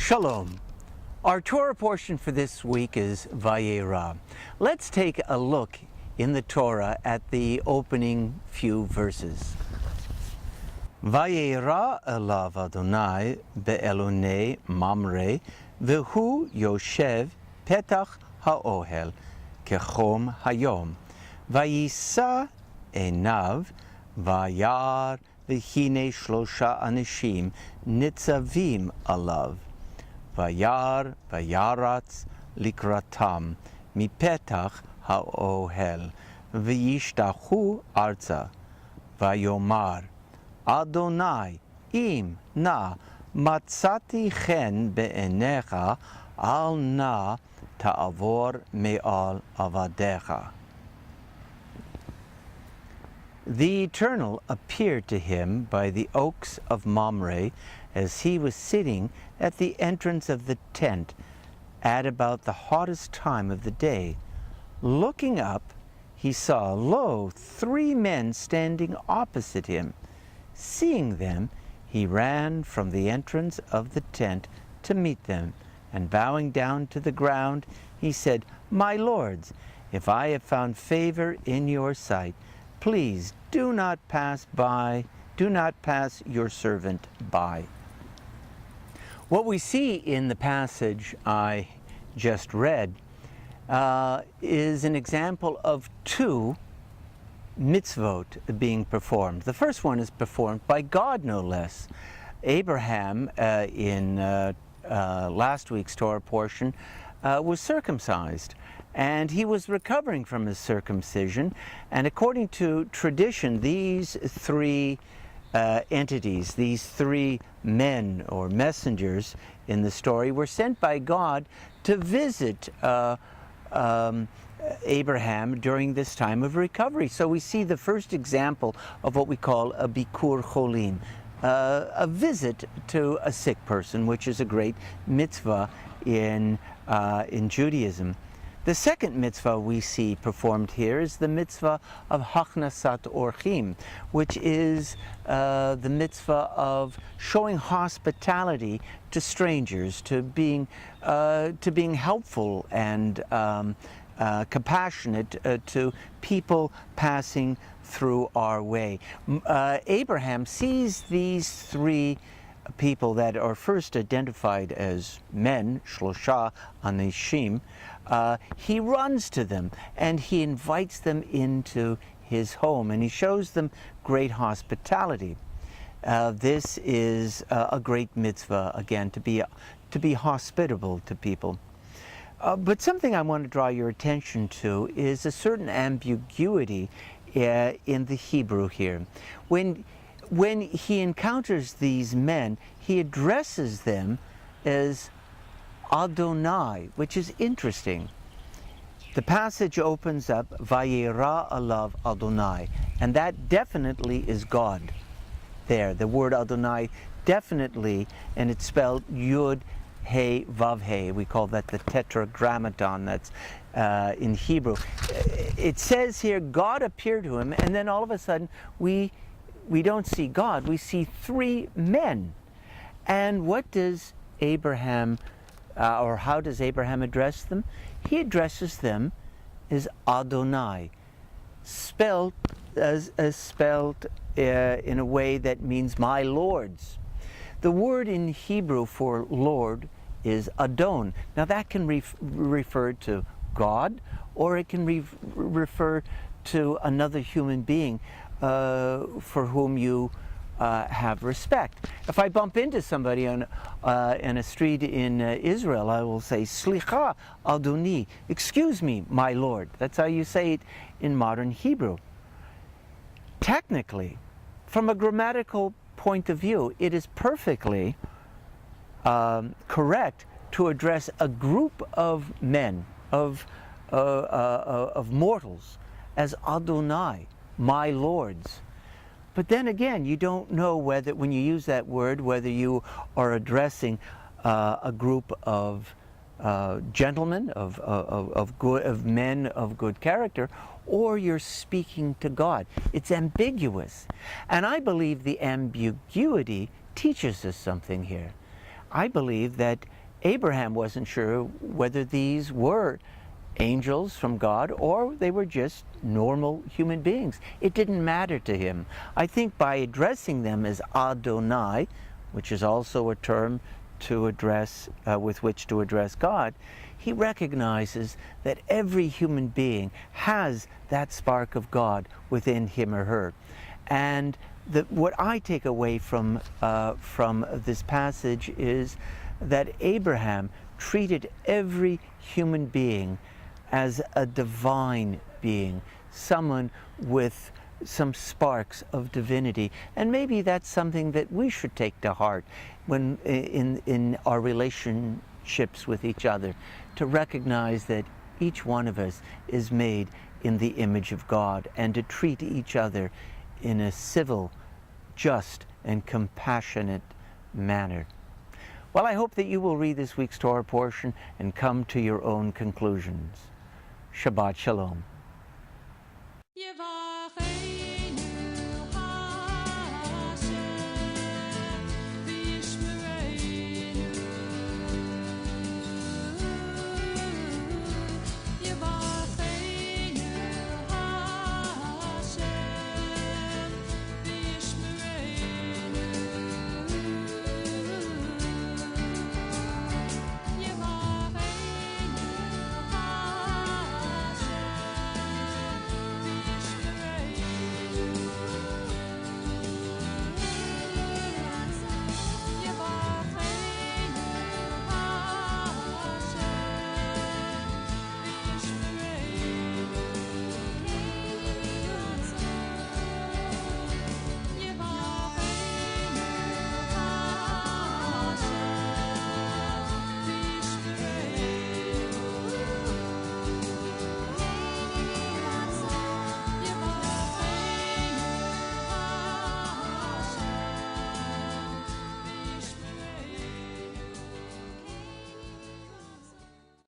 Shalom. Our Torah portion for this week is Vayeira. Let's take a look in the Torah at the opening few verses. Vayeira elav Adonai be'elonei Mamre v'hu yoshev petach ha'ohel kechom hayom vayisa enav vayar v'hine shlosha anishim nitzavim alav Vayar vayaratz likratam mipetach haohel v'yishtachu arza vayomar Adonai im na matzati chen be'enecha al na ta'avor me'al avadecha. The Eternal appeared to him by the oaks of Mamre as he was sitting at the entrance of the tent at about the hottest time of the day. Looking up, he saw, lo, 3 men standing opposite him. Seeing them, he ran from the entrance of the tent to meet them, and bowing down to the ground, he said, "My lords, if I have found favor in your sight, please do not pass your servant by." What we see in the passage I just read is an example of 2 mitzvot being performed. The first one is performed by God, no less. Abraham, in last week's Torah portion, was circumcised, and he was recovering from his circumcision, and according to tradition, these 3 entities, these 3 men or messengers in the story, were sent by God to visit Abraham during this time of recovery. So we see the first example of what we call a bikur cholim, a visit to a sick person, which is a great mitzvah in Judaism. The second mitzvah we see performed here is the mitzvah of hachnasat orchim, which is the mitzvah of showing hospitality to strangers, to being helpful and compassionate to people passing through our way. Abraham sees these 3 people that are first identified as men, shlosha anishim. He runs to them and he invites them into his home, and he shows them great hospitality. This is a great mitzvah, again, to be hospitable to people. But something I want to draw your attention to is a certain ambiguity in the Hebrew here. When he encounters these men, he addresses them as Adonai, which is interesting. The passage opens up, Vayeira alav Adonai, and that definitely is God there. The word Adonai definitely, and it's spelled Yud He Vav He. We call that the tetragrammaton that's in Hebrew. It says here, God appeared to him, and then all of a sudden we don't see God, we see 3 men. And what does Abraham, or how does Abraham address them? He addresses them as Adonai, spelled in a way that means my lords. The word in Hebrew for Lord is Adon. Now that can refer to God, or it can refer to another human being for whom you have respect. If I bump into somebody in a street in Israel, I will say, Slicha Adoni, excuse me, my Lord. That's how you say it in modern Hebrew. Technically, from a grammatical point of view, it is perfectly correct to address a group of men, of mortals, as Adonai, my lords. But then again, you don't know whether, when you use that word, whether you are addressing a group of gentlemen, of men of good character, or you're speaking to God. It's ambiguous. And I believe the ambiguity teaches us something here. I believe that Abraham wasn't sure whether these were angels from God or they were just normal human beings. It didn't matter to him. I think by addressing them as Adonai, which is also a term to address with which to address God, he recognizes that every human being has that spark of God within him or her. And what I take away from this passage is that Abraham treated every human being as a divine being, someone with some sparks of divinity. And maybe that's something that we should take to heart when in our relationships with each other, to recognize that each one of us is made in the image of God, and to treat each other in a civil, just, and compassionate manner. Well, I hope that you will read this week's Torah portion and come to your own conclusions. Shabbat Shalom.